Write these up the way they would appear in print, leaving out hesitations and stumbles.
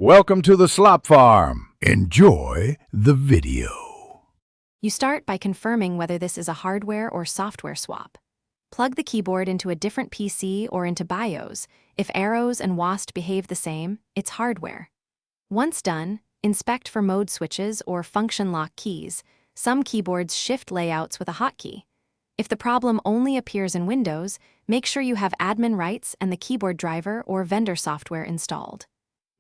Welcome to the Slop Farm. Enjoy the video. You start by confirming whether this is a hardware or software swap. Plug the keyboard into a different PC or into BIOS. If arrows and WASD behave the same, it's hardware. Once done, inspect for mode switches or function lock keys. Some keyboards shift layouts with a hotkey. If the problem only appears in Windows, make sure you have admin rights and the keyboard driver or vendor software installed.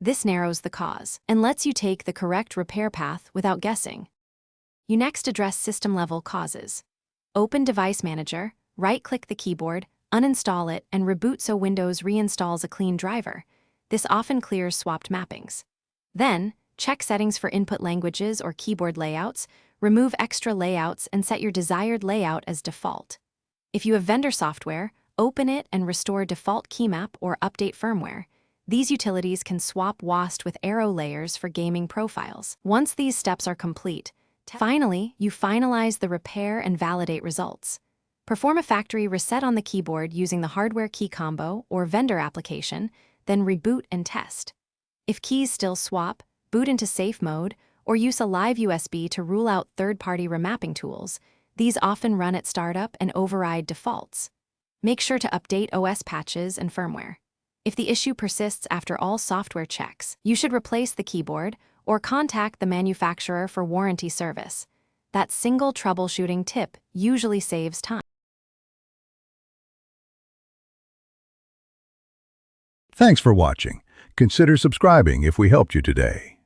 This narrows the cause and lets you take the correct repair path without guessing. You next address system-level causes. Open Device Manager, right-click the keyboard, uninstall it, and reboot so Windows reinstalls a clean driver. This often clears swapped mappings. Then, check settings for input languages or keyboard layouts, remove extra layouts, and set your desired layout as default. If you have vendor software, open it and restore default keymap or update firmware. These utilities can swap WASD with arrow layers for gaming profiles. Once these steps are complete, finally, you finalize the repair and validate results. Perform a factory reset on the keyboard using the hardware key combo or vendor application, then reboot and test. If keys still swap, boot into safe mode, or use a live USB to rule out third-party remapping tools. These often run at startup and override defaults. Make sure to update OS patches and firmware. If the issue persists after all software checks, you should replace the keyboard or contact the manufacturer for warranty service. That single troubleshooting tip usually saves time. Thanks for watching. Consider subscribing if we helped you today.